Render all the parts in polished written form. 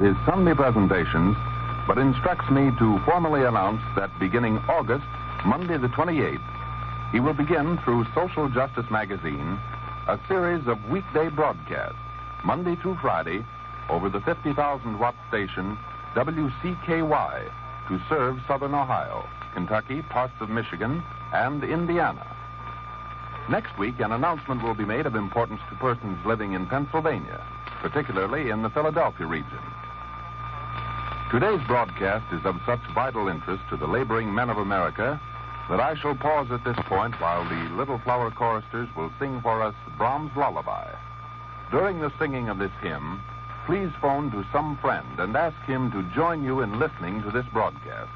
his Sunday presentations, but instructs me to formally announce that beginning August, Monday the 28th, he will begin through Social Justice Magazine a series of weekday broadcasts, Monday through Friday, over the 50,000-watt station WCKY to serve Southern Ohio, Kentucky, parts of Michigan, and Indiana. Next week, an announcement will be made of importance to persons living in Pennsylvania, particularly in the Philadelphia region. Today's broadcast is of such vital interest to the laboring men of America that I shall pause at this point while the Little Flower Choristers will sing for us Brahms' Lullaby. During the singing of this hymn, please phone to some friend and ask him to join you in listening to this broadcast.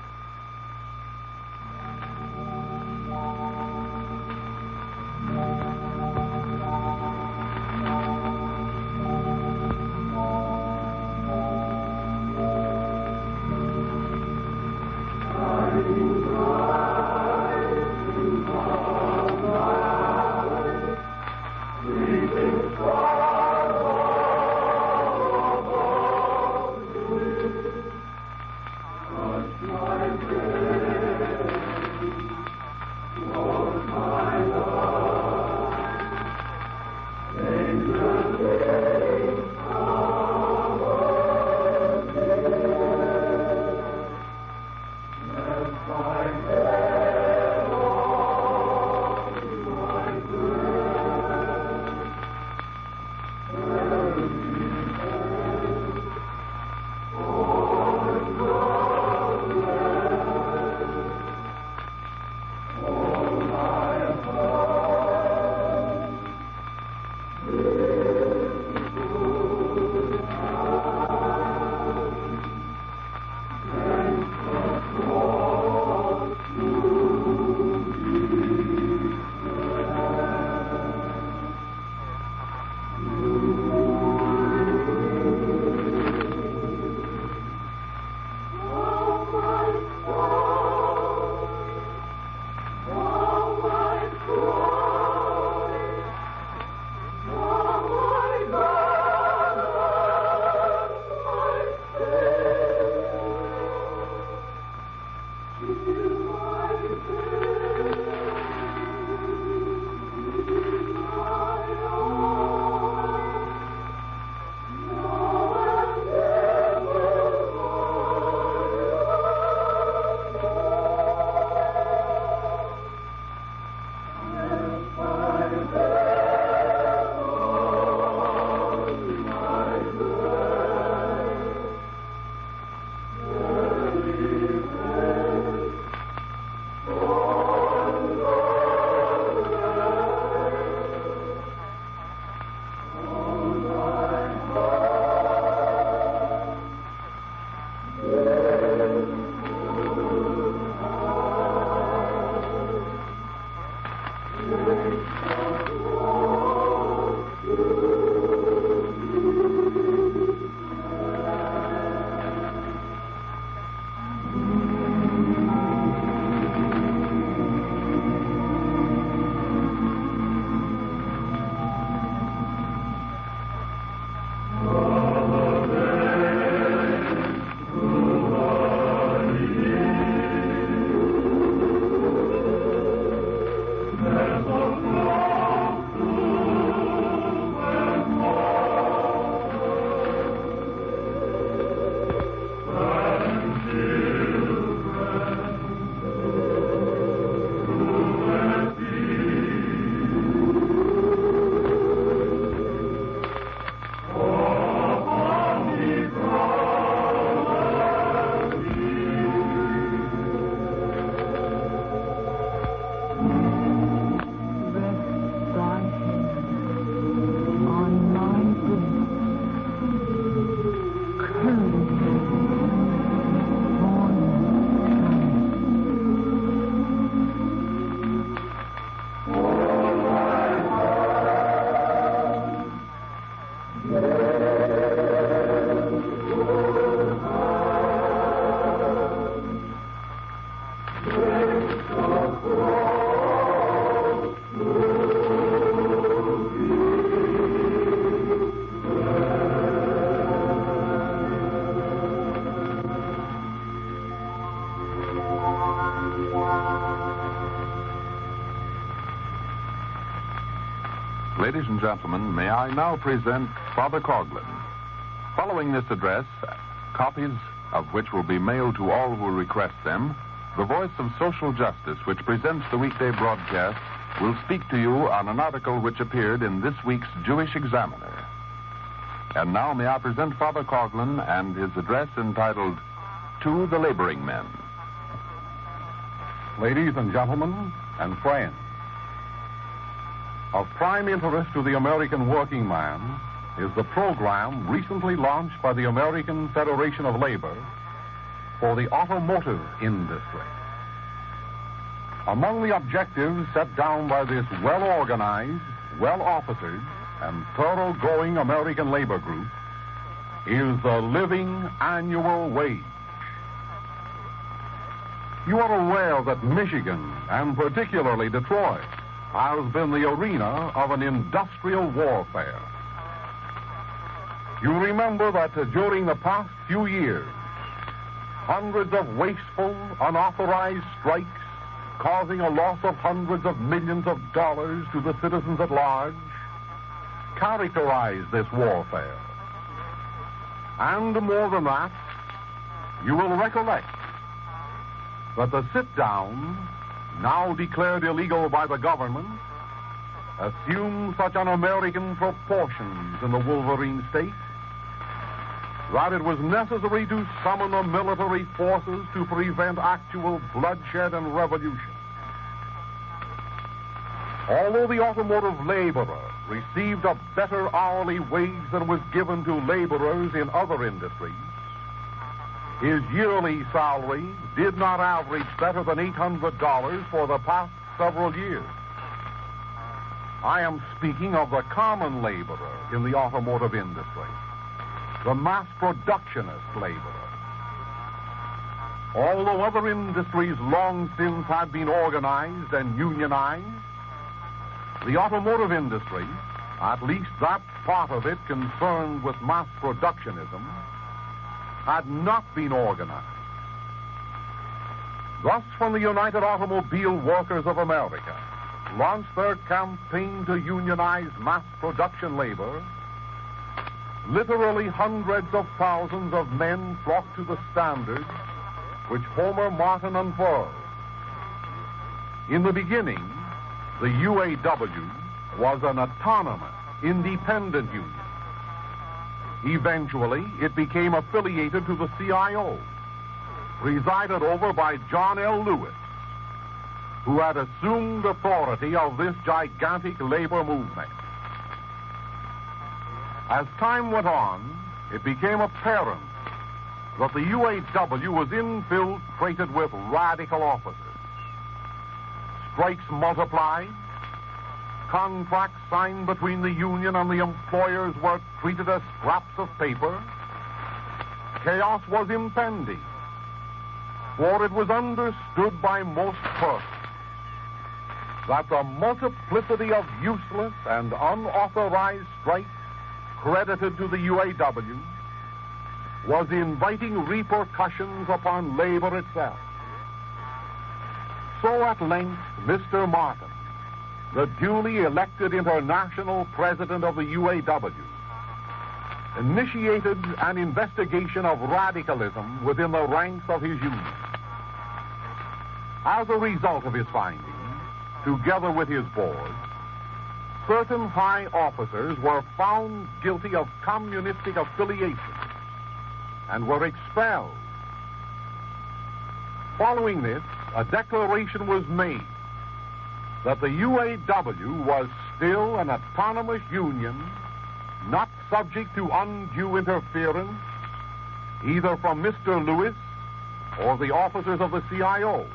Good Ladies and gentlemen, may I now present Father Coughlin. Following this address, copies of which will be mailed to all who request them, the voice of social justice, which presents the weekday broadcast, will speak to you on an article which appeared in this week's Jewish Examiner. And now may I present Father Coughlin and his address entitled, To the Laboring Men. Ladies and gentlemen and friends, of prime interest to the American working man is the program recently launched by the American Federation of Labor for the automotive industry. Among the objectives set down by this well-organized, well-officered, and thoroughgoing American labor group is the living annual wage. You are aware that Michigan, and particularly Detroit, has been the arena of an industrial warfare. You remember that during the past few years, hundreds of wasteful, unauthorized strikes causing a loss of hundreds of millions of dollars to the citizens at large characterized this warfare. And more than that, you will recollect that the sit-down, now declared illegal by the government, assumed such un-American proportions in the Wolverine state that it was necessary to summon the military forces to prevent actual bloodshed and revolution. Although the automotive laborer received a better hourly wage than was given to laborers in other industries, his yearly salary did not average better than $800 for the past several years. I am speaking of the common laborer in the automotive industry, the mass productionist laborer. Although other industries long since had been organized and unionized, the automotive industry, at least that part of it concerned with mass productionism, had not been organized. Thus, when the United Automobile Workers of America launched their campaign to unionize mass production labor, literally hundreds of thousands of men flocked to the standards which Homer Martin unfurled. In the beginning, the UAW was an autonomous, independent union. Eventually, it became affiliated to the CIO, presided over by John L. Lewis, who had assumed authority of this gigantic labor movement. As time went on, it became apparent that the UAW was infiltrated with radical officers. Strikes multiplied. Contracts signed between the union and the employers were treated as scraps of paper. Chaos was impending, for it was understood by most persons that the multiplicity of useless and unauthorized strikes credited to the UAW was inviting repercussions upon labor itself. So at length, Mr. Martin, the duly elected international president of the UAW, initiated an investigation of radicalism within the ranks of his union. As a result of his findings, together with his board, certain high officers were found guilty of communistic affiliation and were expelled. Following this, a declaration was made that the UAW was still an autonomous union, not subject to undue interference either from Mr. Lewis or the officers of the CIO,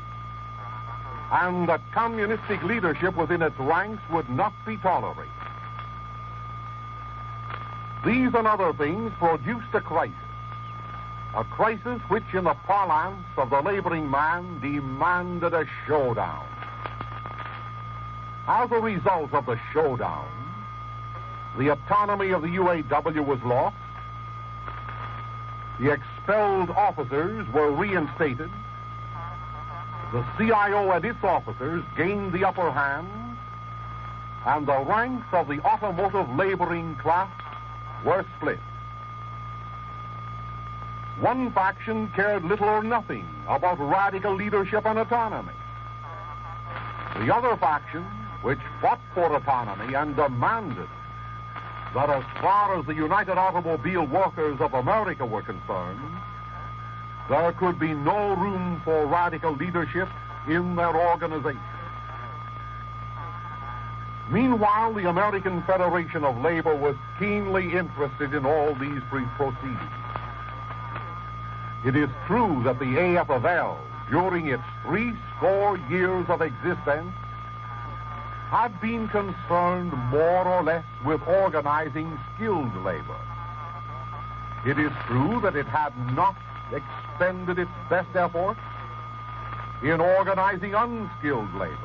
and that communistic leadership within its ranks would not be tolerated. These and other things produced a crisis which, in the parlance of the laboring man, demanded a showdown. As a result of the showdown, the autonomy of the UAW was lost, the expelled officers were reinstated, the CIO and its officers gained the upper hand, and the ranks of the automotive laboring class were split. One faction cared little or nothing about radical leadership and autonomy. The other faction, which fought for autonomy and demanded that as far as the United Automobile Workers of America were concerned, there could be no room for radical leadership in their organization. Meanwhile, the American Federation of Labor was keenly interested in all these proceedings. It is true that the AFL, during its 60 years of existence, had been concerned more or less with organizing skilled labor. It is true that it had not expended its best effort in organizing unskilled labor.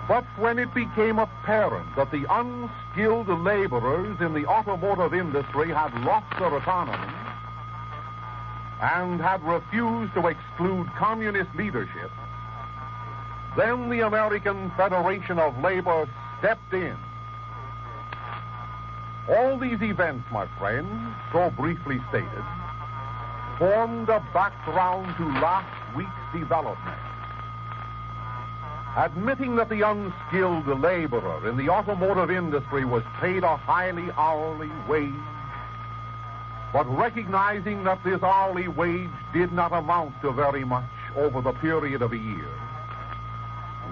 But when it became apparent that the unskilled laborers in the automotive industry had lost their autonomy and had refused to exclude communist leadership, then the American Federation of Labor stepped in. All these events, my friends, so briefly stated, formed a background to last week's development. Admitting that the unskilled laborer in the automotive industry was paid a highly hourly wage, but recognizing that this hourly wage did not amount to very much over the period of a year,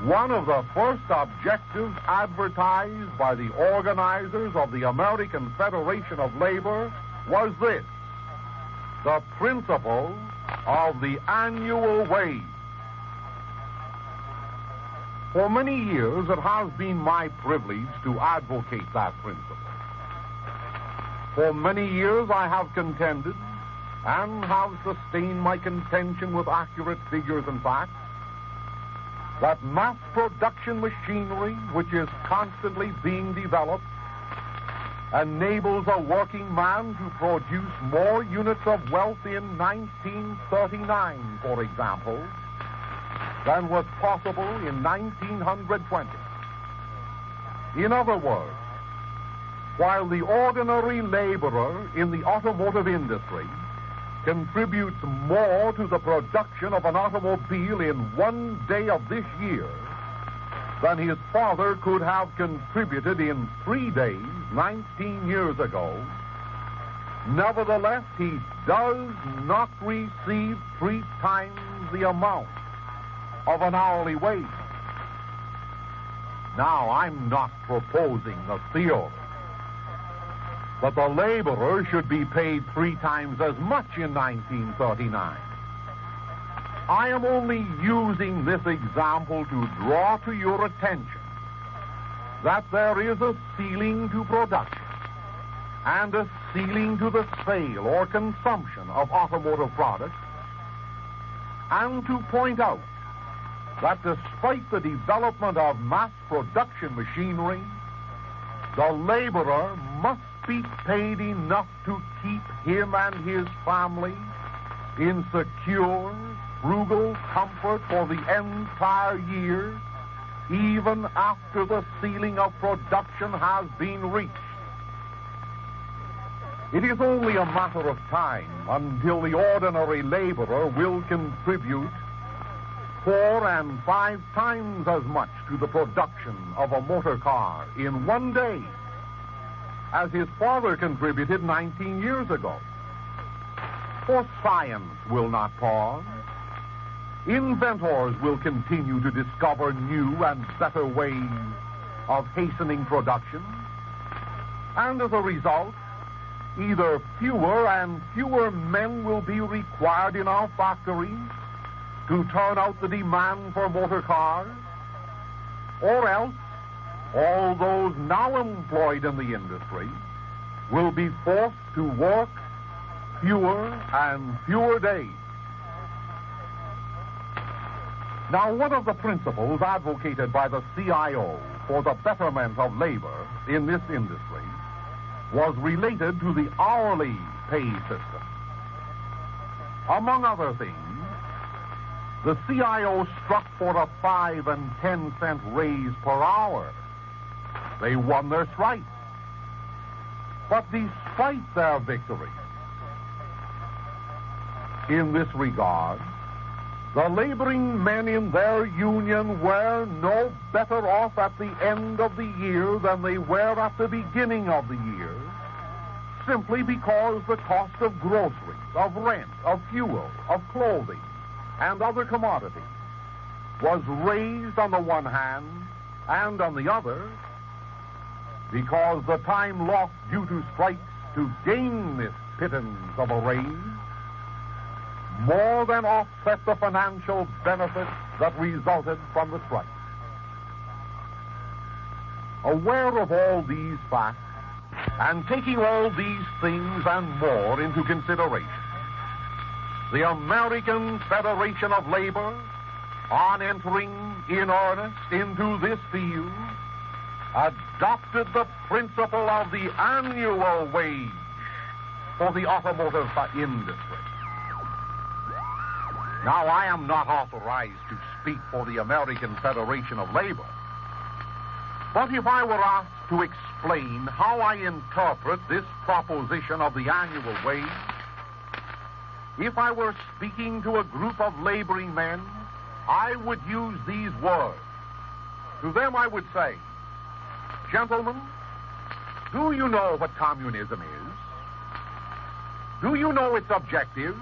one of the first objectives advertised by the organizers of the American Federation of Labor was this: the principle of the annual wage. For many years, it has been my privilege to advocate that principle. For many years, I have contended and have sustained my contention with accurate figures and facts that mass production machinery, which is constantly being developed, enables a working man to produce more units of wealth in 1939, for example, than was possible in 1920. In other words, while the ordinary laborer in the automotive industry contributes more to the production of an automobile in one day of this year than his father could have contributed in 3 days 19 years ago, nevertheless, he does not receive 3 times the amount of an hourly wage. Now, I'm not proposing the theory that the laborer should be paid 3 times as much in 1939. I am only using this example to draw to your attention that there is a ceiling to production and a ceiling to the sale or consumption of automotive products, and to point out that despite the development of mass production machinery, the laborer must be paid enough to keep him and his family in secure, frugal comfort for the entire year, even after the ceiling of production has been reached. It is only a matter of time until the ordinary laborer will contribute 4 and 5 times as much to the production of a motor car in one day as his father contributed 19 years ago. For science will not pause. Inventors will continue to discover new and better ways of hastening production. And as a result, either fewer and fewer men will be required in our factories to turn out the demand for motor cars, or else all those now employed in the industry will be forced to work fewer and fewer days. Now, one of the principles advocated by the CIO for the betterment of labor in this industry was related to the hourly pay system. Among other things, the CIO struck for a 5 and 10 cent raise per hour They won their strike. But despite their victory, in this regard, the laboring men in their union were no better off at the end of the year than they were at the beginning of the year, simply because the cost of groceries, of rent, of fuel, of clothing, and other commodities was raised on the one hand, and on the other, because the time lost due to strikes to gain this pittance of a raise more than offset the financial benefits that resulted from the strike. Aware of all these facts, and taking all these things and more into consideration, the American Federation of Labor, on entering in earnest into this field, adopted the principle of the annual wage for the automotive industry. Now, I am not authorized to speak for the American Federation of Labor, but if I were asked to explain how I interpret this proposition of the annual wage, if I were speaking to a group of laboring men, I would use these words. To them I would say, gentlemen, do you know what communism is? Do you know its objectives?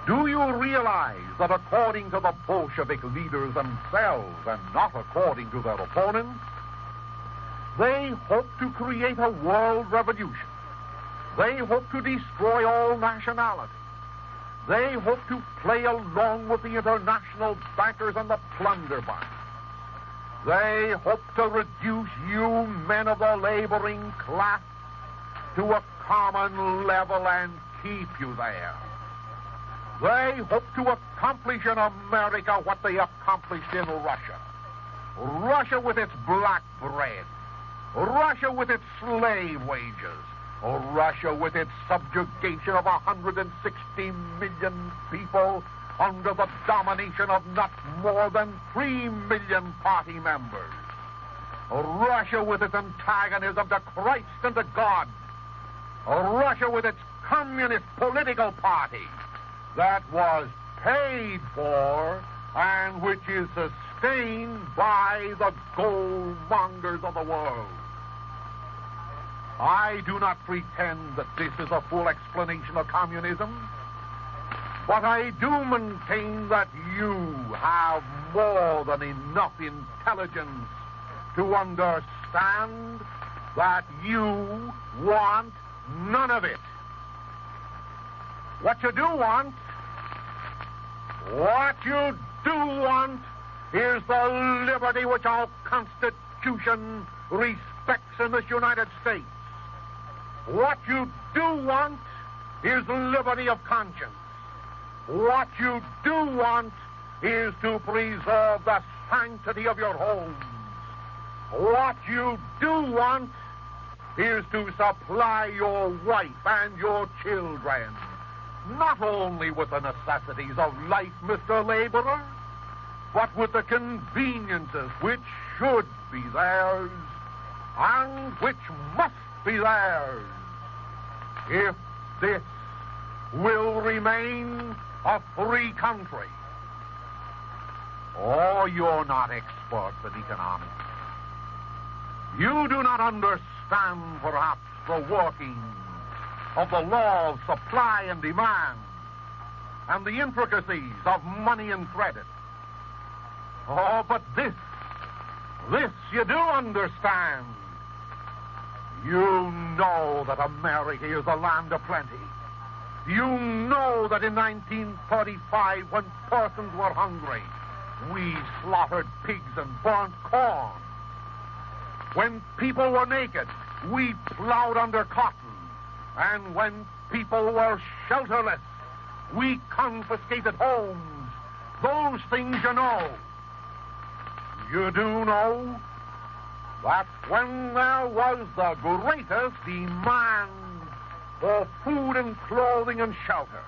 Do you realize that according to the Bolshevik leaders themselves and not according to their opponents, they hope to create a world revolution. They hope to destroy all nationality. They hope to play along with the international bankers and the plunderbound. They hope to reduce you men of the laboring class to a common level and keep you there. They hope to accomplish in America what they accomplished in Russia. Russia with its black bread. Russia with its slave wages. Russia with its subjugation of 160 million people under the domination of not more than 3 million party members. Russia with its antagonism to Christ and to God. Russia with its communist political party that was paid for and which is sustained by the gold mongers of the world. I do not pretend that this is a full explanation of communism, but I do maintain that you have more than enough intelligence to understand that you want none of it. What you do want is the liberty which our Constitution respects in this United States. What you do want is liberty of conscience. What you do want is to preserve the sanctity of your homes. What you do want is to supply your wife and your children, not only with the necessities of life, Mr. Laborer, but with the conveniences which should be theirs and which must be theirs if this will remain a free country. Oh, you're not experts in economics. You do not understand, perhaps, the workings of the law of supply and demand and the intricacies of money and credit. Oh, but this you do understand. You know that America is a land of plenty. You know that in 1935, when persons were hungry, we slaughtered pigs and burnt corn. When people were naked, we plowed under cotton. And when people were shelterless, we confiscated homes. Those things you know. You do know that when there was the greatest demand for food and clothing and shelter,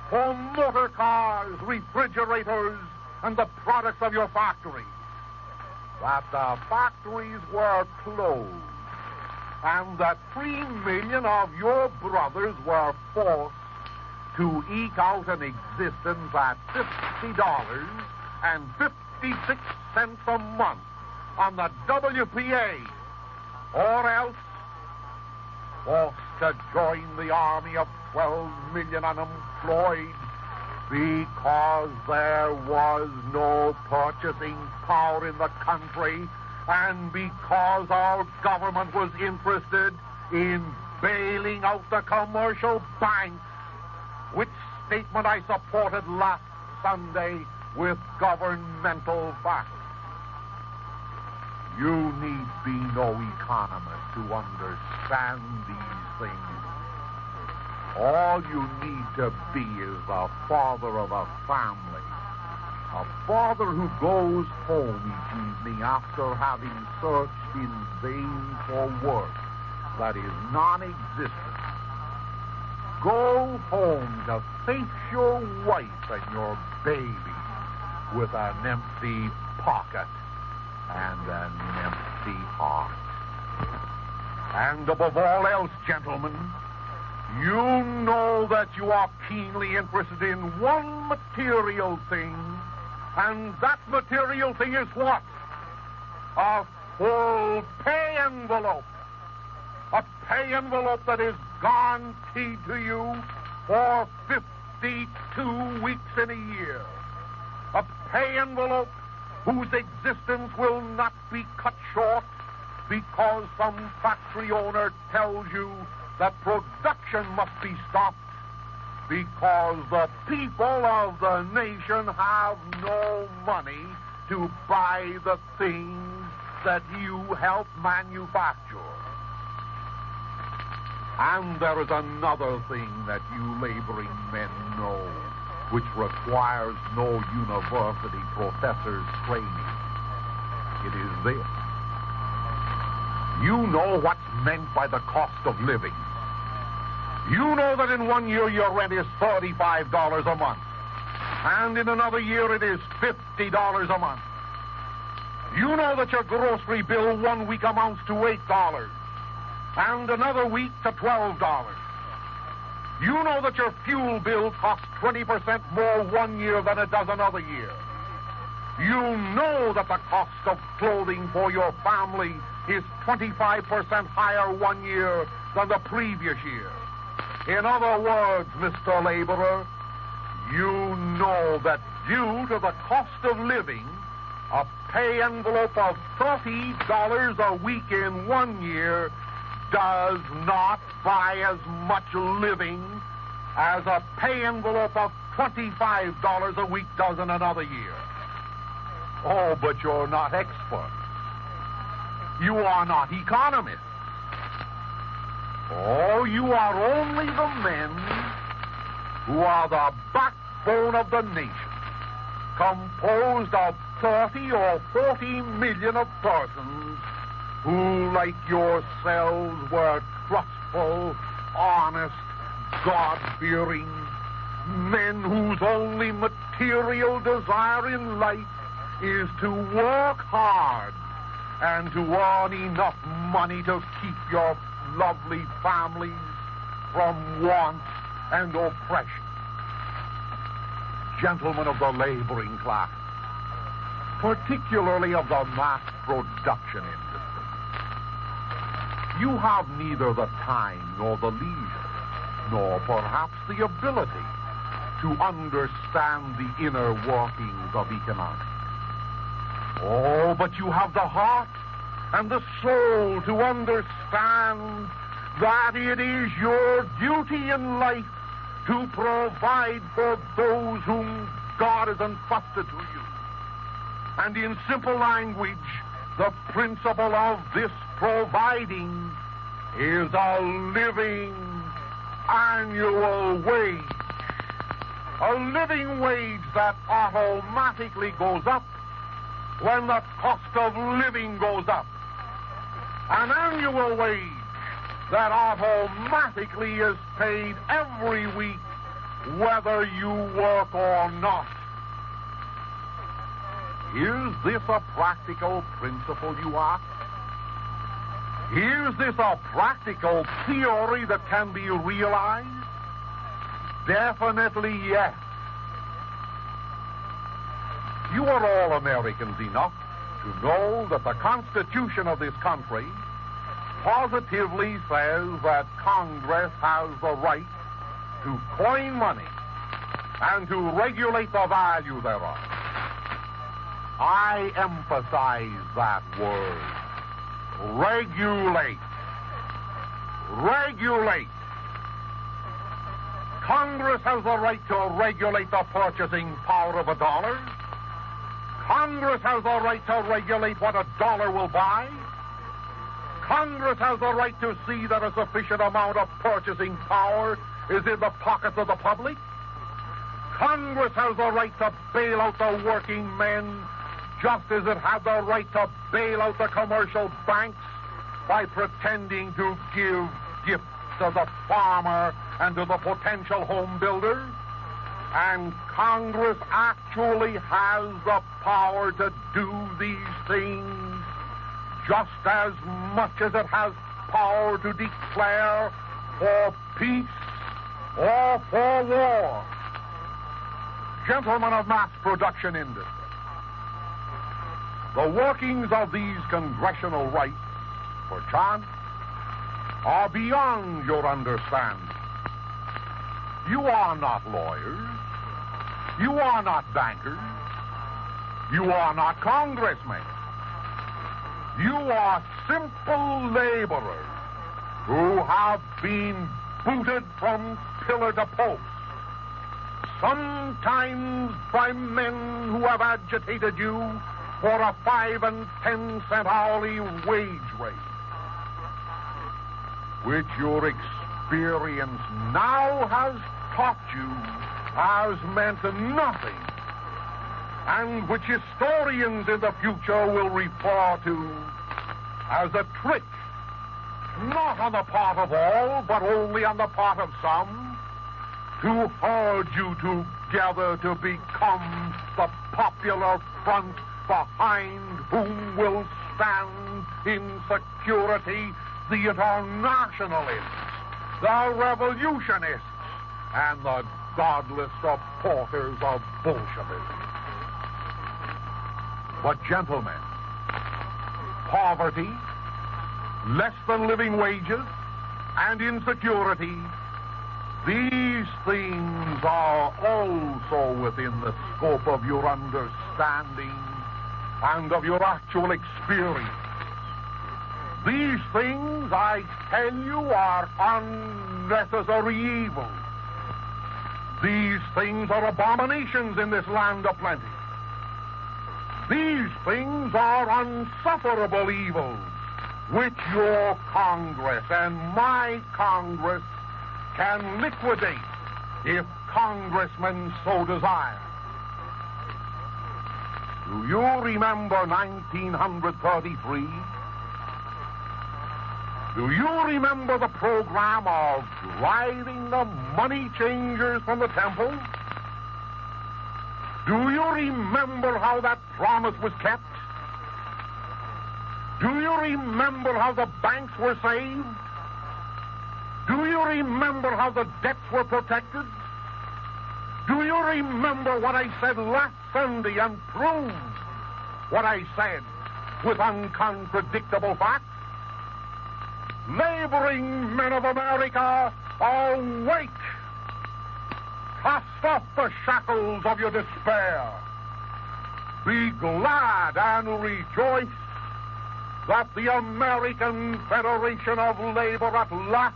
for motor cars, refrigerators, and the products of your factories, that the factories were closed and that 3 million of your brothers were forced to eke out an existence at $50.56 a month on the WPA, or else forced to join the army of 12 million unemployed because there was no purchasing power in the country and because our government was interested in bailing out the commercial banks, which statement I supported last Sunday with governmental facts. You need be no economist to understand these things. All you need to be is the father of a family. A father who goes home each evening after having searched in vain for work that is non-existent. Go home to face your wife and your baby with an empty pocket and an empty heart. And above all else, gentlemen, you know that you are keenly interested in one material thing, and that material thing is what? A full pay envelope. A pay envelope that is guaranteed to you for 52 weeks in a year. A pay envelope whose existence will not be cut short because some factory owner tells you that production must be stopped because the people of the nation have no money to buy the things that you help manufacture. And there is another thing that you laboring men know, which requires no university professor's training. It is this. You know what's meant by the cost of living. You know that in 1 year your rent is $35 a month, and in another year it is $50 a month. You know that your grocery bill 1 week amounts to $8, and another week to $12. You know that your fuel bill costs 20% more 1 year than it does another year. You know that the cost of clothing for your family is 25% higher 1 year than the previous year. In other words, Mr. Laborer, you know that due to the cost of living, a pay envelope of $30 a week in 1 year does not buy as much living as a pay envelope of $25 a week does in another year. Oh, but you're not experts. You are not economists. Oh, you are only the men who are the backbone of the nation, composed of 30 or 40 million of persons who, like yourselves, were trustful, honest, God-fearing men whose only material desire in life is to work hard and to earn enough money to keep your lovely families from want and oppression. Gentlemen of the laboring class, particularly of the mass production industry, you have neither the time nor the leisure, nor perhaps the ability to understand the inner workings of economics. Oh, but you have the heart and the soul to understand that it is your duty in life to provide for those whom God has entrusted to you. And in simple language, the principle of this providing is a living annual wage. A living wage that automatically goes up when the cost of living goes up. An annual wage that automatically is paid every week, whether you work or not. Is this a practical principle, you ask? Is this a practical theory that can be realized? Definitely yes. You are all Americans enough to know that the Constitution of this country positively says that Congress has the right to coin money and to regulate the value thereof. I emphasize that word. Regulate. Regulate. Congress has the right to regulate the purchasing power of a dollar. Congress has the right to regulate what a dollar will buy. Congress has the right to see that a sufficient amount of purchasing power is in the pockets of the public. Congress has the right to bail out the working men, just as it had the right to bail out the commercial banks by pretending to give gifts to the farmer and to the potential home builder. And Congress actually has the power to do these things just as much as it has power to declare for peace or for war. Gentlemen of mass production industry, the workings of these congressional rights, perchance, are beyond your understanding. You are not lawyers. You are not bankers. You are not congressmen. You are simple laborers who have been booted from pillar to post, sometimes by men who have agitated you for a 5 and 10 cent hourly wage rate, which your experience now has taught you has meant nothing, and which historians in the future will refer to as a trick, not on the part of all, but only on the part of some, to herd you together to become the popular front behind whom will stand in security the internationalists, the revolutionists, and the godless supporters of Bolshevism. But gentlemen, poverty, less than living wages, and insecurity, these things are also within the scope of your understanding and of your actual experience. These things, I tell you, are unnecessary evils. These things are abominations in this land of plenty. These things are unsufferable evils, which your Congress and my Congress can liquidate if congressmen so desire. Do you remember 1933? Do you remember the program of driving the money changers from the temple? Do you remember how that promise was kept? Do you remember how the banks were saved? Do you remember how the debts were protected? Do you remember what I said last Sunday and proved what I said with uncontradictable facts? Laboring men of America, awake! Cast off the shackles of your despair. Be glad and rejoice that the American Federation of Labor at last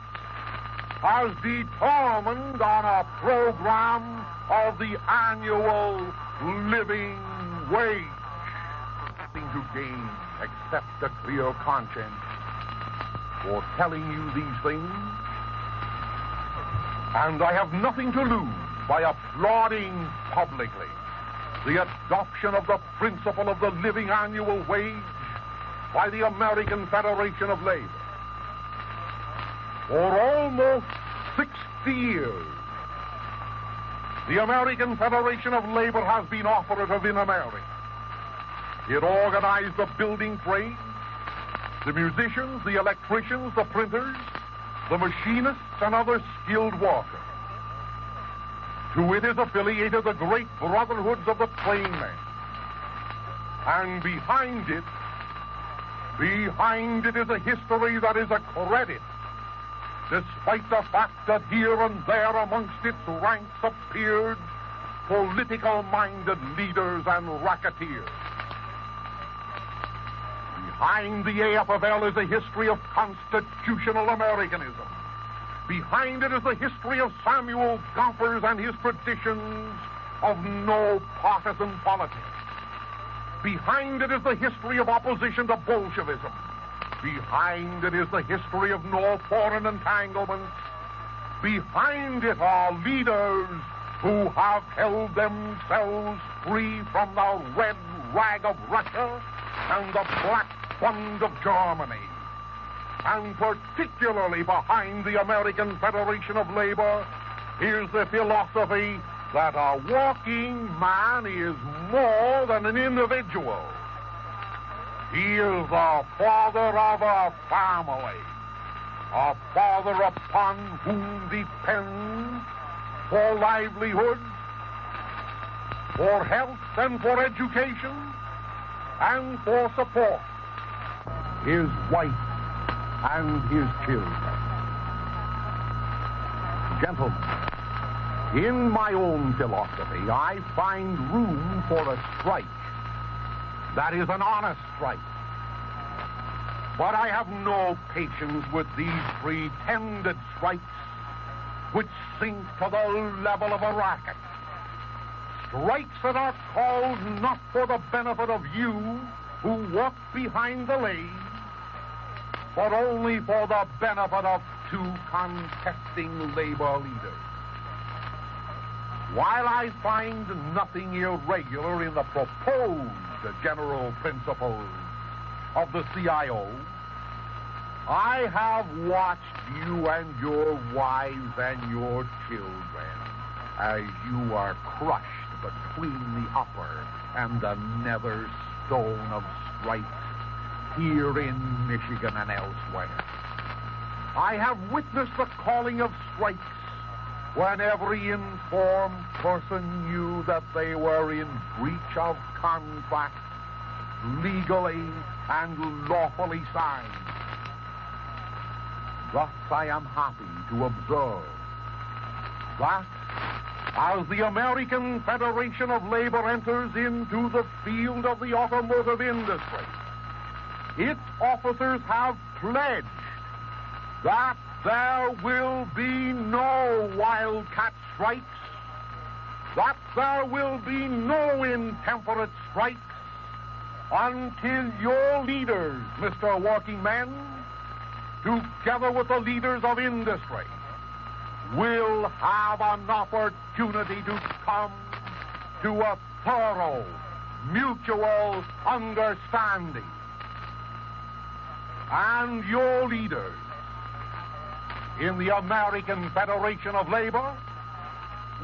has determined on a program of the annual living wage. Nothing to gain except a clear conscience for telling you these things, and I have nothing to lose by applauding publicly the adoption of the principle of the living annual wage by the American Federation of Labor. For almost 60 years, the American Federation of Labor has been operative in America. It organized the building trades, the musicians, the electricians, the printers, the machinists, and other skilled workers. To it is affiliated the great brotherhoods of the train men. And behind it is a history that is a credit, despite the fact that here and there amongst its ranks appeared political-minded leaders and racketeers. Behind the AFL is a history of constitutional Americanism. Behind it is the history of Samuel Gompers and his traditions of no partisan politics. Behind it is the history of opposition to Bolshevism. Behind it is the history of no foreign entanglements. Behind it are leaders who have held themselves free from the red rag of Russia and the black fund of Germany. And particularly behind the American Federation of Labor is the philosophy that a working man is more than an individual. He is the father of a family, a father upon whom depends for livelihood, for health and for education, and for support, his wife and his children. Gentlemen, in my own philosophy, I find room for a strike that is an honest strike. But I have no patience with these pretended strikes which sink to the level of a racket. Strikes that are called not for the benefit of you who work behind the lathe, but only for the benefit of two contesting labor leaders. While I find nothing irregular in the proposed general principles of the CIO, I have watched you and your wives and your children as you are crushed between the upper and the nether stone of strikes here in Michigan and elsewhere. I have witnessed the calling of strikes when every informed person knew that they were in breach of contract, legally and lawfully signed. Thus I am happy to observe that as the American Federation of Labor enters into the field of the automotive industry, its officers have pledged that there will be no wildcat strikes, that there will be no intemperate strikes until your leaders, Mr. Working Men, together with the leaders of industry, will have an opportunity to come to a thorough mutual understanding. And your leaders in the American Federation of Labor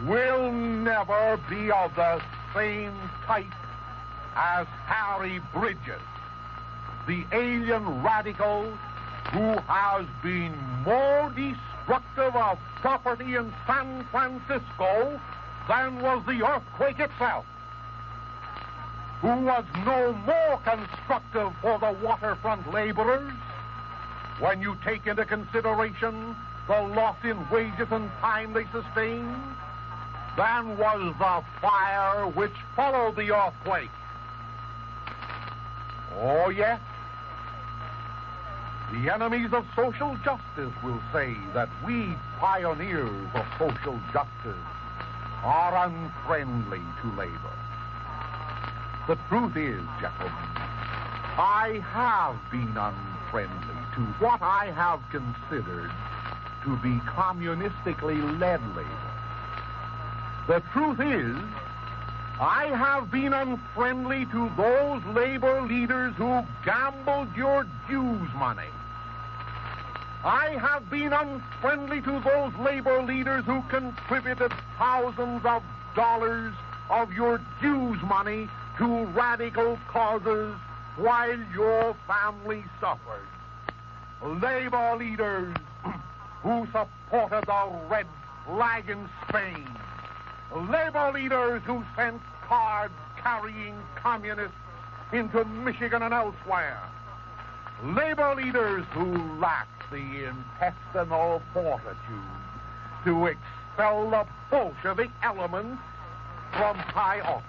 will never be of the same type as Harry Bridges, the alien radical who has been more destructive of property in San Francisco than was the earthquake itself, who was no more constructive for the waterfront laborers when you take into consideration the loss in wages and time they sustained than was the fire which followed the earthquake. Oh, yes, the enemies of social justice will say that we pioneers of social justice are unfriendly to labor. The truth is, gentlemen, I have been unfriendly to what I have considered to be communistically led labor. The truth is, I have been unfriendly to those labor leaders who gambled your dues money. I have been unfriendly to those labor leaders who contributed thousands of dollars of your dues money to radical causes while your family suffered. Labor leaders who supported the red flag in Spain. Labor leaders who sent cards carrying communists into Michigan and elsewhere. Labor leaders who lacked the intestinal fortitude to expel the Bolshevik elements from high office.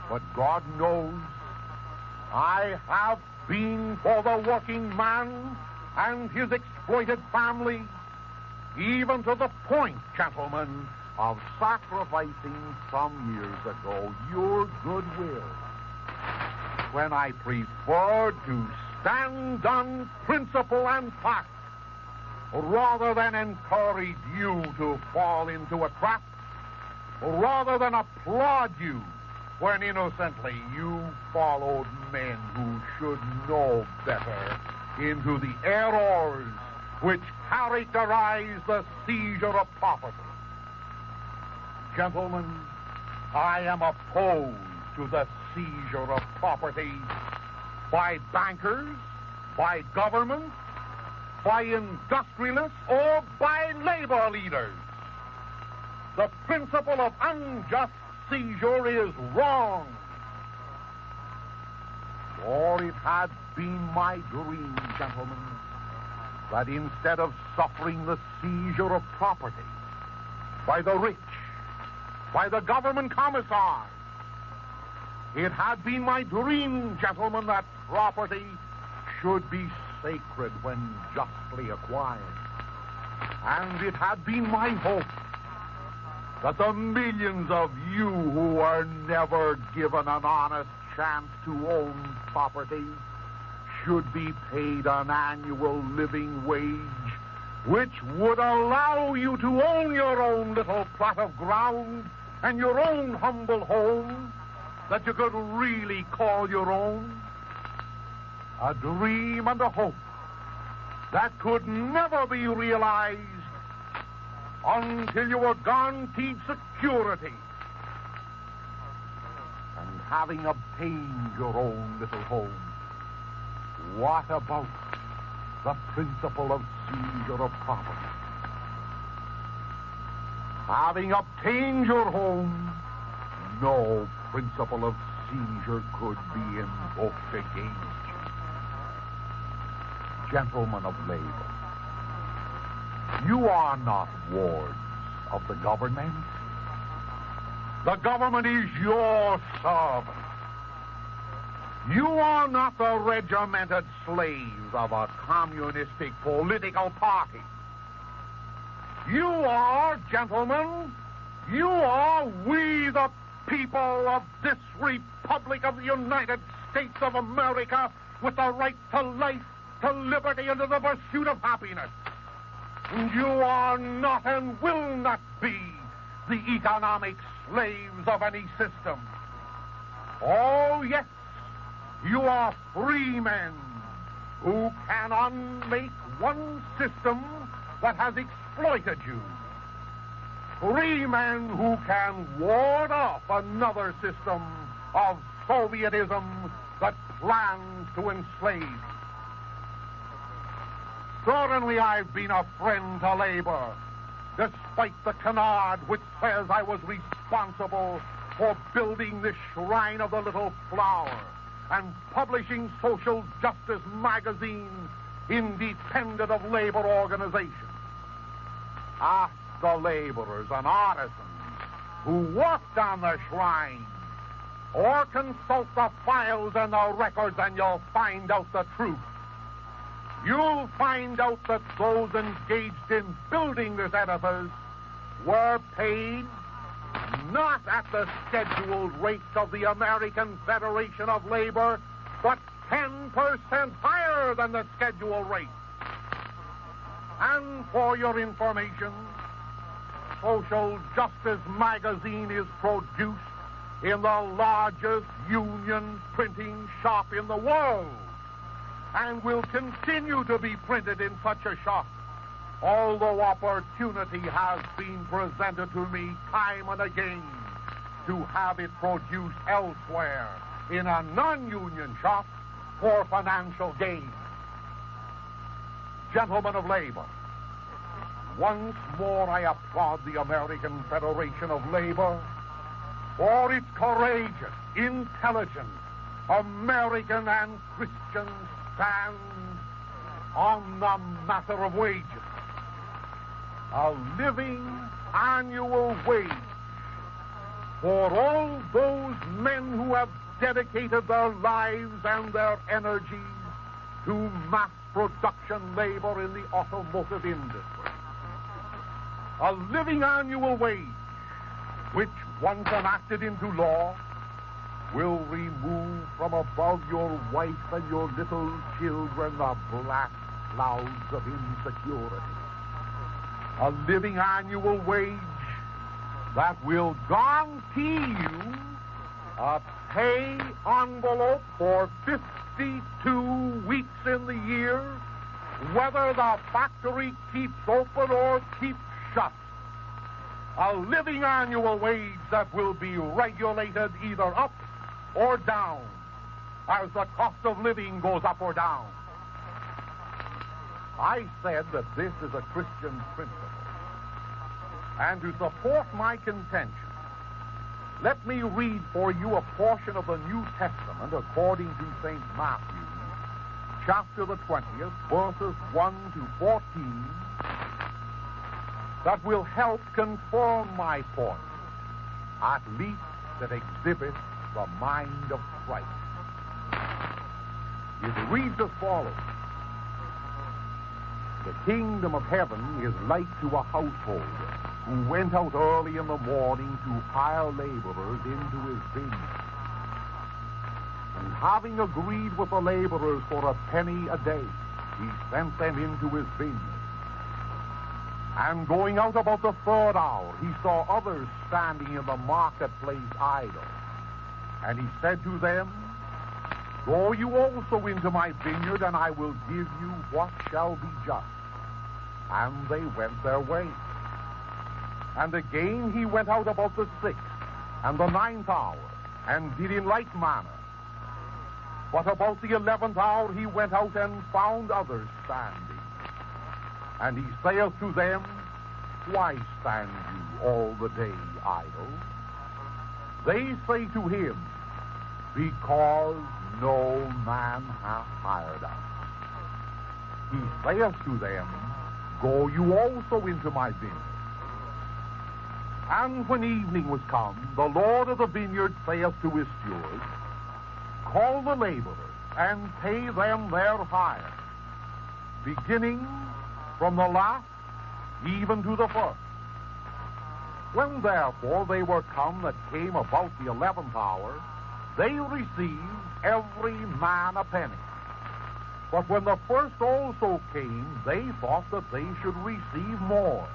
But God knows I have been for the working man and his exploited family, even to the point, gentlemen, of sacrificing some years ago your goodwill, when I preferred to stand on principle and fact rather than encourage you to fall into a trap, rather than applaud you when innocently you followed men who should know better into the errors which characterize the seizure of property. Gentlemen, I am opposed to the seizure of property by bankers, by government, by industrialists, or by labor leaders. The principle of unjust seizure is wrong. For it had been my dream, gentlemen, that instead of suffering the seizure of property by the rich, by the government commissars, it had been my dream, gentlemen, that property should be sacred when justly acquired. And it had been my hope that the millions of you who are never given an honest chance to own property should be paid an annual living wage which would allow you to own your own little plot of ground and your own humble home that you could really call your own. A dream and a hope that could never be realized until you were guaranteed security. And having obtained your own little home, what about the principle of seizure of property? Having obtained your home, no principle of seizure could be invoked against you. Gentlemen of labor, you are not wards of the government. The government is your servant. You are not the regimented slaves of a communistic political party. You are, gentlemen, you are we the people of this Republic of the United States of America with the right to life, to liberty, and to the pursuit of happiness. And you are not and will not be the economic slaves of any system. Oh, yes, you are free men who can unmake one system that has exploited you. Free men who can ward off another system of Sovietism that plans to enslave. Certainly I've been a friend to labor, despite the canard which says I was responsible for building this shrine of the little flower and publishing Social Justice magazine independent of labor organizations. Ask the laborers and artisans who worked on the shrine, or consult the files and the records, and you'll find out the truth. You'll find out that those engaged in building this edifice were paid not at the scheduled rates of the American Federation of Labor, but 10% higher than the scheduled rate. And for your information, Social Justice magazine is produced in the largest union printing shop in the world, and will continue to be printed in such a shop, although opportunity has been presented to me time and again to have it produced elsewhere in a non-union shop for financial gain. Gentlemen of labor, once more I applaud the American Federation of Labor for its courageous, intelligent, American and Christian stand on the matter of wages. A living annual wage for all those men who have dedicated their lives and their energies to mass production labor in the automotive industry. A living annual wage, which, once enacted into law, will remove from above your wife and your little children the black clouds of insecurity. A living annual wage that will guarantee you a pay envelope for 52 weeks in the year, whether the factory keeps open or keeps shut. A living annual wage that will be regulated either up or down as the cost of living goes up or down. I said that this is a Christian principle. And to support my contention, let me read for you a portion of the New Testament according to St. Matthew, chapter the 20th, verses 1 to 14, that will help confirm my point, at least that exhibits the mind of Christ. It reads as follows. The kingdom of heaven is like to a householder who went out early in the morning to hire laborers into his vineyard. And having agreed with the laborers for a penny a day, he sent them into his vineyard. And going out about the third hour, he saw others standing in the marketplace idle. And he said to them, Go you also into my vineyard, and I will give you what shall be just. And they went their way. And again he went out about the 6th and the 9th hour, and did in like manner. But about the 11th hour he went out and found others standing. And he saith to them, Why stand you all the day idle? They say to him, Because no man hath hired us. He saith to them, Go you also into my vineyard. And when evening was come, the Lord of the vineyard saith to his steward, Call the laborers, and pay them their hire, beginning from the last even to the first. When therefore they were come that came about the 11th hour, they received every man a penny. But when the first also came, they thought that they should receive more.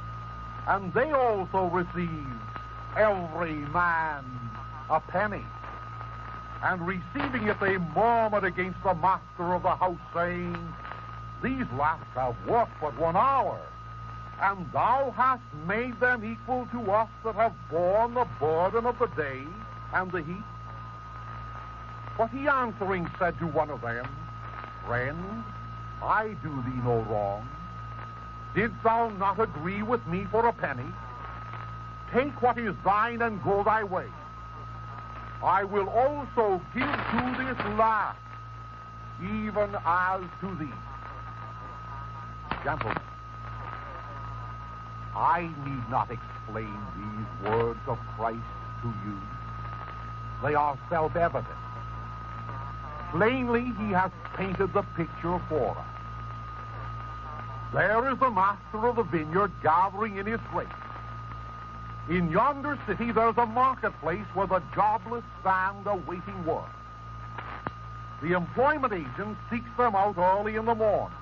And they also received every man a penny. And receiving it, they murmured against the master of the house, saying, These last have worked but 1 hour, and thou hast made them equal to us that have borne the burden of the day and the heat. But he answering said to one of them, Friend, I do thee no wrong. Didst thou not agree with me for a penny? Take what is thine and go thy way. I will also give to this last, even as to thee. Gentlemen, I need not explain these words of Christ to you. They are self-evident. Plainly, he has painted the picture for us. There is the master of the vineyard gathering in his grapes. In yonder city, there's a marketplace where the jobless stand awaiting work. The employment agent seeks them out early in the morning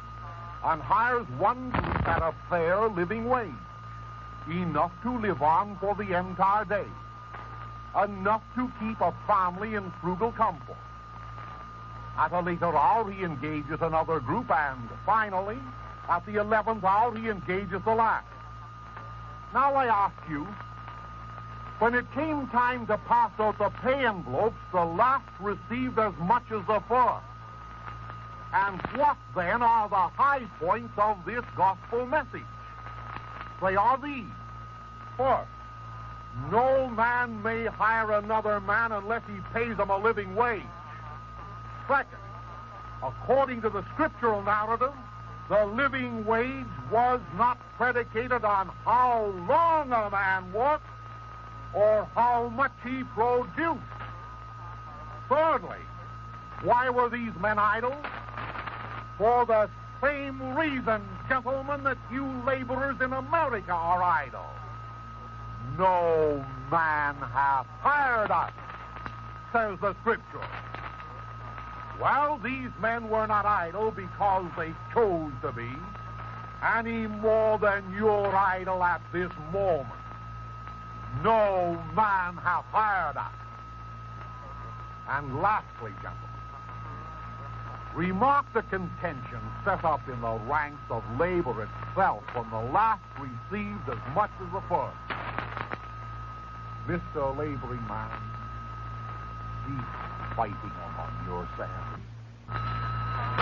and hires one group at a fair living wage, enough to live on for the entire day, enough to keep a family in frugal comfort. At a later hour, he engages another group, and finally, at the 11th hour, he engages the last. Now I ask you, When it came time to pass out the pay envelopes, the last received as much as the first. And what then are the high points of this gospel message? They are these. First, no man may hire another man unless he pays him a living wage. Second, according to the scriptural narrative, the living wage was not predicated on how long a man worked or how much he produced. Thirdly, why were these men idle? For the same reason, gentlemen, that you laborers in America are idle. No man hath hired us, says the scripture. Well, these men were not idle because they chose to be, any more than you're idle at this moment. No man hath hired us. And lastly, gentlemen, remark the contention set up in the ranks of labor itself when the last received as much as the first. Mr. Laboring Man, cease fighting among yourselves.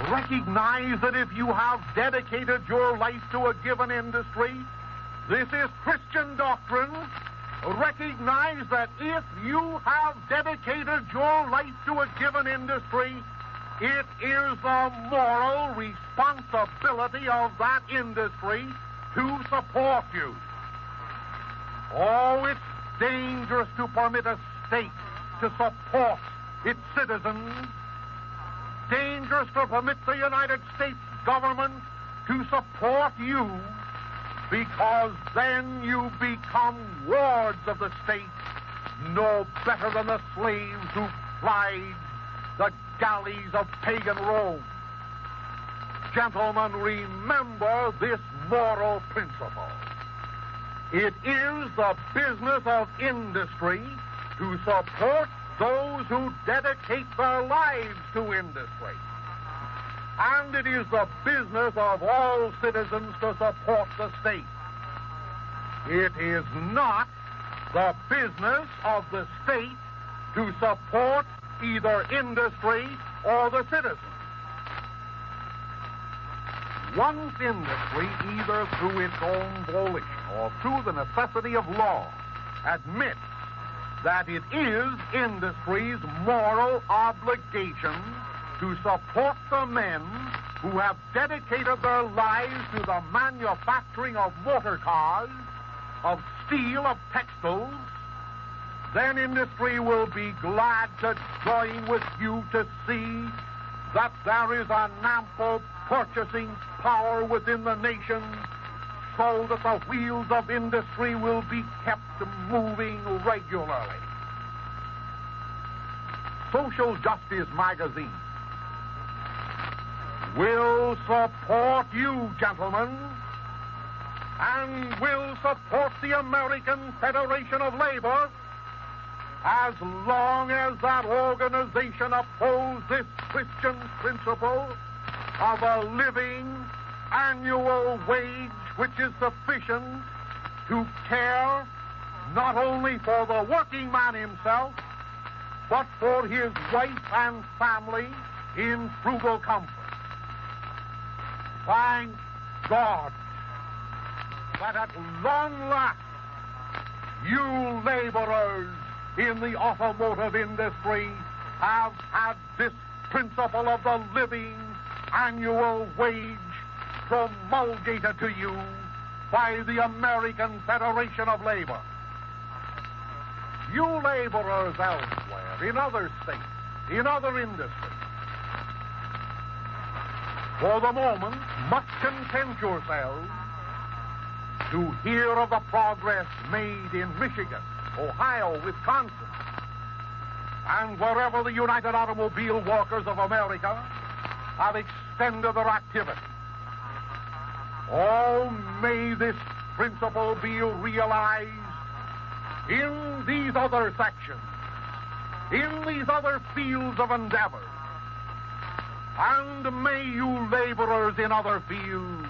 Recognize that if you have dedicated your life to a given industry, this is Christian doctrine. Recognize that if you have dedicated your life to a given industry, it is the moral responsibility of that industry to support you. Oh, it's dangerous to permit a state to support its citizens. Dangerous to permit the United States government to support you, because then you become wards of the state, no better than the slaves who plied the galleys of pagan Rome. Gentlemen, remember this moral principle. It is the business of industry to support those who dedicate their lives to industry. And it is the business of all citizens to support the state. It is not the business of the state to support either industry or the citizens. Once industry, either through its own volition or through the necessity of law, admits that it is industry's moral obligation to support the men who have dedicated their lives to the manufacturing of motor cars, of steel, of textiles, then industry will be glad to join with you to see that there is an ample purchasing power within the nation, so that the wheels of industry will be kept moving regularly. Social Justice magazine will support you, gentlemen, and will support the American Federation of Labor as long as that organization upholds this Christian principle of a living annual wage which is sufficient to care not only for the working man himself, but for his wife and family in frugal comfort. Thank God that at long last you laborers in the automotive industry have had this principle of the living annual wage promulgated to you by the American Federation of Labor. You laborers elsewhere, in other states, in other industries, for the moment, must content yourselves to hear of the progress made in Michigan, Ohio, Wisconsin, and wherever the United Automobile Workers of America have extended their activity. Oh, may this principle be realized in these other sections, in these other fields of endeavor, and may you laborers in other fields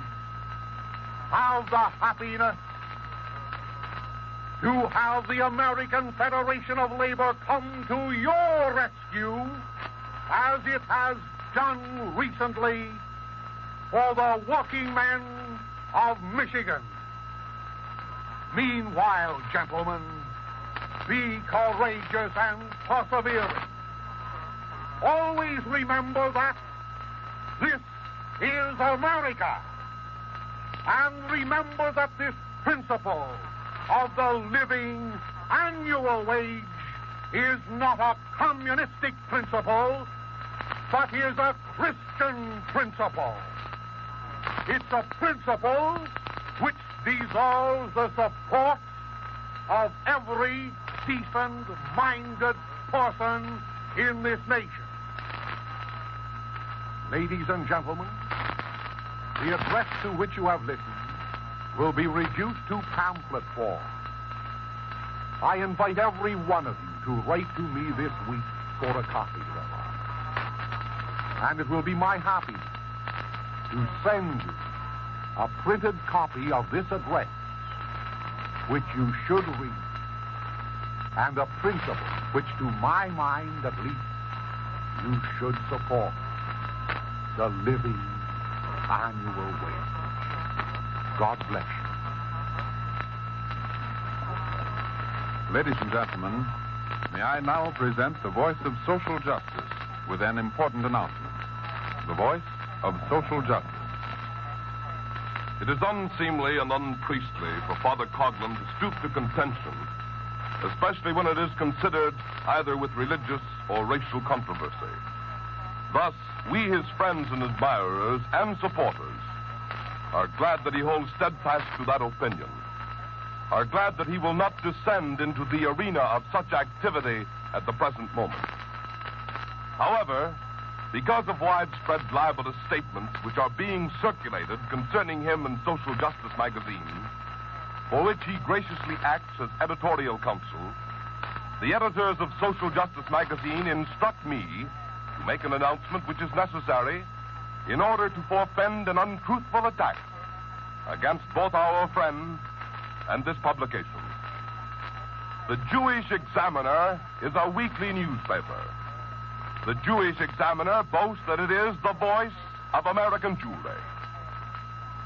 have the happiness to have the American Federation of Labor come to your rescue as it has done recently for the working men of Michigan. Meanwhile, gentlemen, be courageous and persevering. Always remember that this is America. And remember that this principle of the living annual wage is not a communistic principle, but is a Christian principle. It's a principle which deserves the support of every decent-minded person in this nation. Ladies and gentlemen, the address to which you have listened will be reduced to pamphlet form. I invite every one of you to write to me this week for a copy thereof. And it will be my happiness to send you a printed copy of this address, which you should read, and a principle which, to my mind at least, you should support: the living annual wage. God bless you. Ladies and gentlemen, may I now present the voice of social justice with an important announcement. The voice of social justice. It is unseemly and unpriestly for Father Coughlin to stoop to contention, especially when it is considered either with religious or racial controversy. Thus, we, his friends and admirers and supporters, are glad that he holds steadfast to that opinion, are glad that he will not descend into the arena of such activity at the present moment. However, because of widespread libelous statements which are being circulated concerning him in Social Justice magazine, for which he graciously acts as editorial counsel, the editors of Social Justice magazine instruct me to make an announcement which is necessary in order to forfend an untruthful attack against both our friend and this publication. The Jewish Examiner is a weekly newspaper. The Jewish Examiner boasts that it is the voice of American Jewry.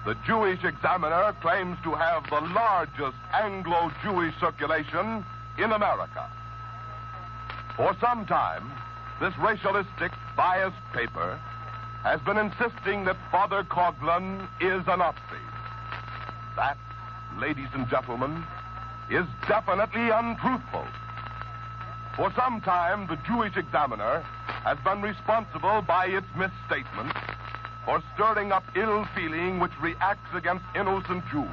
The Jewish Examiner claims to have the largest Anglo-Jewish circulation in America. For some time, this racialistic, biased paper has been insisting that Father Coughlin is a Nazi. That, ladies and gentlemen, is definitely untruthful. For some time, the Jewish Examiner has been responsible by its misstatements for stirring up ill feeling which reacts against innocent Jews.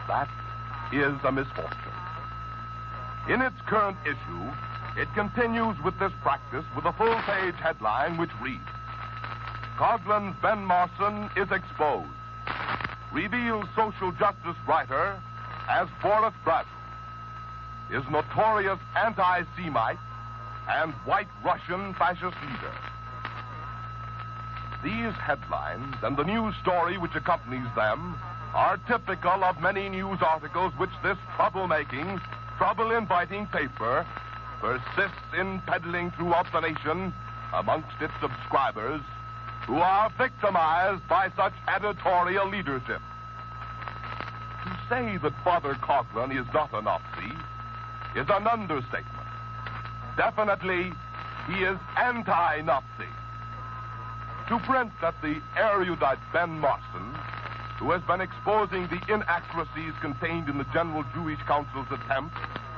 That is a misfortune. In its current issue, it continues with this practice with a full-page headline which reads, "Coughlin's Ben Marson is exposed. Reveals social justice writer as Boris Brazil, is notorious anti-Semite and white Russian fascist leader." These headlines and the news story which accompanies them are typical of many news articles which this troublemaking, trouble-inviting paper persists in peddling throughout the nation amongst its subscribers, who are victimized by such editorial leadership. To say that Father Coughlin is not a Nazi is an understatement. Definitely, he is anti-Nazi. To print that the erudite Ben Marson, who has been exposing the inaccuracies contained in the General Jewish Council's attempt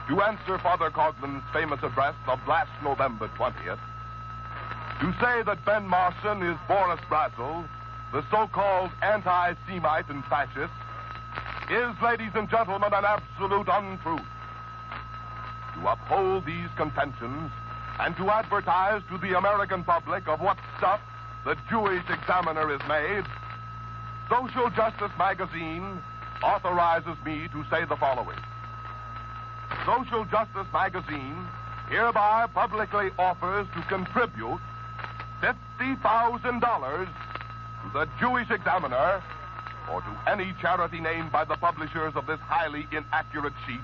to answer Father Coughlin's famous address of last November 20th, to say that Ben Marson is Boris Brazil, the so-called anti-Semite and fascist, is, ladies and gentlemen, an absolute untruth. To uphold these contentions and to advertise to the American public of what stuff the Jewish Examiner is made, Social Justice magazine authorizes me to say the following. Social Justice magazine hereby publicly offers to contribute $50,000 to the Jewish Examiner or to any charity named by the publishers of this highly inaccurate sheet,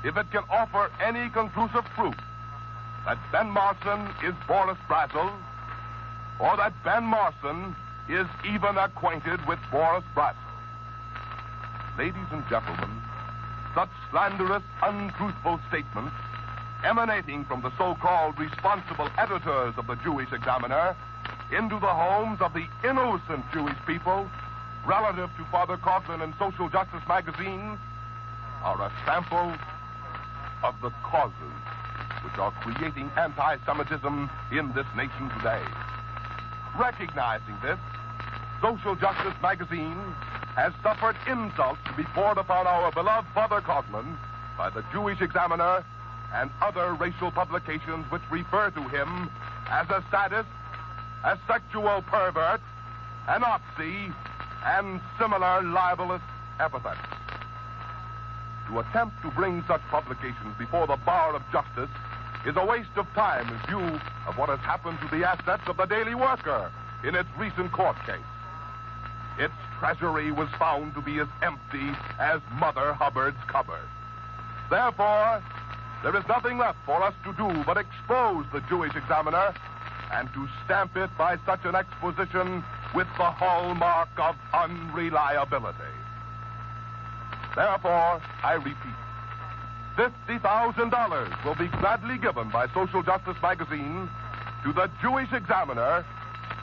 if it can offer any conclusive proof that Ben Marson is Boris Brazel, or that Ben Marson is even acquainted with Boris Brazel. Ladies and gentlemen, such slanderous, untruthful statements emanating from the so-called responsible editors of the Jewish Examiner into the homes of the innocent Jewish people relative to Father Coughlin and Social Justice magazine are a sample of the causes which are creating anti-Semitism in this nation today. Recognizing this, Social Justice magazine has suffered insults to be poured upon our beloved Father Coughlin by the Jewish Examiner and other racial publications which refer to him as a sadist, a sexual pervert, a Nazi, and similar libelous epithets. To attempt to bring such publications before the bar of justice is a waste of time in view of what has happened to the assets of the Daily Worker in its recent court case. Its treasury was found to be as empty as Mother Hubbard's cupboard. Therefore, there is nothing left for us to do but expose the Jewish Examiner and to stamp it by such an exposition with the hallmark of unreliability. Therefore, I repeat, $50,000 will be gladly given by Social Justice magazine to the Jewish Examiner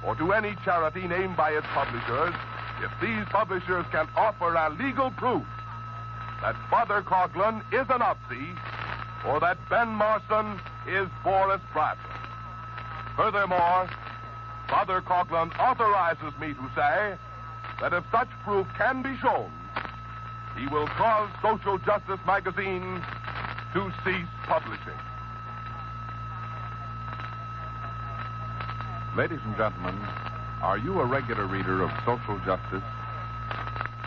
or to any charity named by its publishers if these publishers can offer a legal proof that Father Coughlin is a Nazi or that Ben Marson is Boris Brazel. Furthermore, Father Coughlin authorizes me to say that if such proof can be shown, he will cause Social Justice magazine to cease publishing. Ladies and gentlemen, are you a regular reader of Social Justice?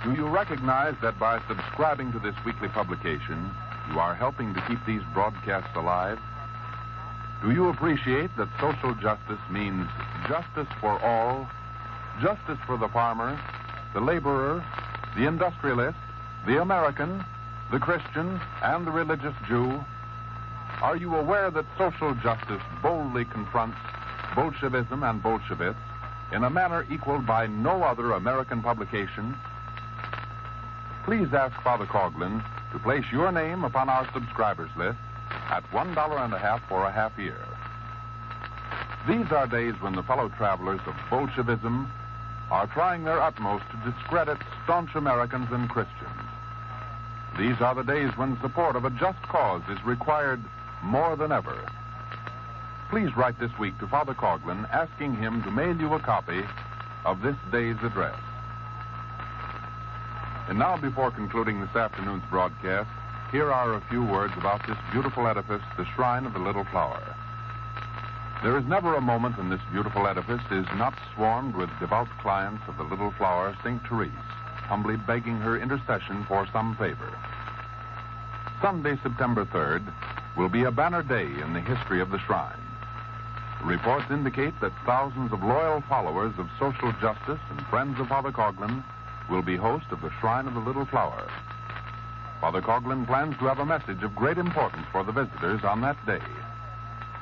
Do you recognize that by subscribing to this weekly publication, you are helping to keep these broadcasts alive? Do you appreciate that social justice means justice for all, justice for the farmer, the laborer, the industrialist, the American, the Christian, and the religious Jew? Are you aware that social justice boldly confronts Bolshevism and Bolsheviks in a manner equaled by no other American publication? Please ask Father Coughlin to place your name upon our subscribers list at $1.50 for a half year. These are days when the fellow travelers of Bolshevism are trying their utmost to discredit staunch Americans and Christians. These are the days when support of a just cause is required more than ever. Please write this week to Father Coughlin asking him to mail you a copy of this day's address. And now, before concluding this afternoon's broadcast, here are a few words about this beautiful edifice, the Shrine of the Little Flower. There is never a moment when this beautiful edifice is not swarmed with devout clients of the Little Flower, St. Therese, humbly begging her intercession for some favor. Sunday, September 3rd, will be a banner day in the history of the shrine. Reports indicate that thousands of loyal followers of social justice and friends of Father Coughlin will be host of the Shrine of the Little Flower. Father Coughlin plans to have a message of great importance for the visitors on that day.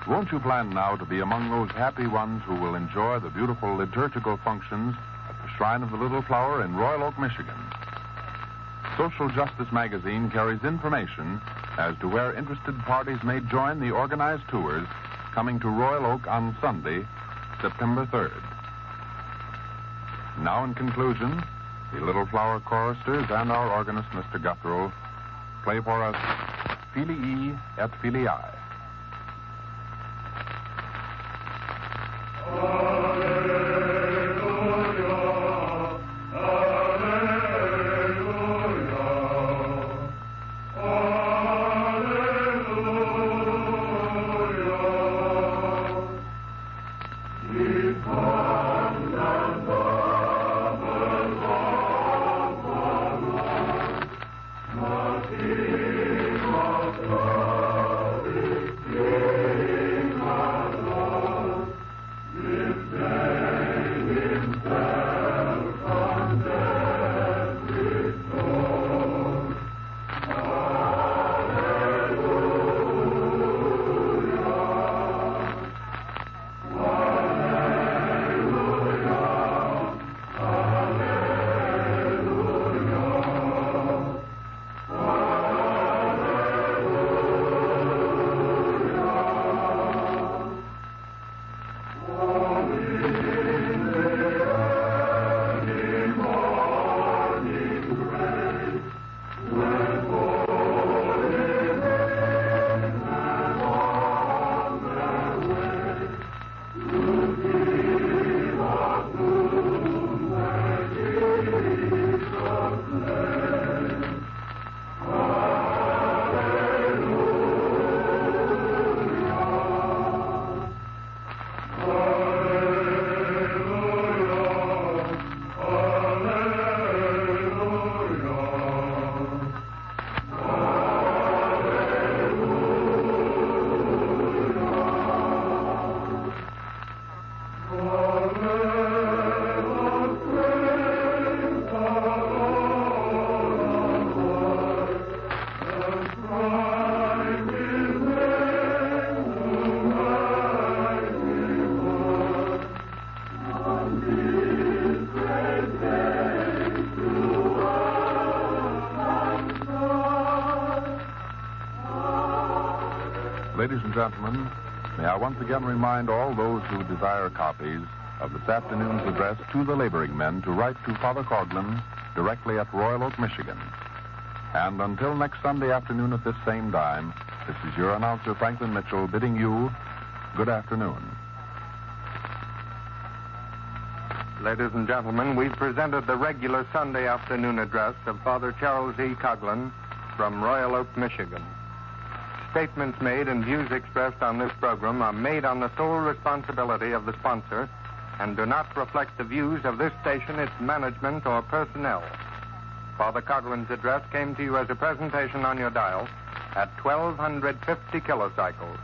Won't you plan now to be among those happy ones who will enjoy the beautiful liturgical functions at the Shrine of the Little Flower in Royal Oak, Michigan? Social Justice magazine carries information as to where interested parties may join the organized tours coming to Royal Oak on Sunday, September 3rd. Now, in conclusion, the Little Flower choristers and our organist, Mr. Guthrow, play for us Filii et Filii. Ladies and gentlemen, may I once again remind all those who desire copies of this afternoon's address to the laboring men to write to Father Coughlin directly at Royal Oak, Michigan. And until next Sunday afternoon at this same time, this is your announcer, Franklin Mitchell, bidding you good afternoon. Ladies and gentlemen, we've presented the regular Sunday afternoon address of Father Charles E. Coughlin from Royal Oak, Michigan. Statements made and views expressed on this program are made on the sole responsibility of the sponsor and do not reflect the views of this station, its management, or personnel. Father Coughlin's address came to you as a presentation on your dial at 1250 kilocycles.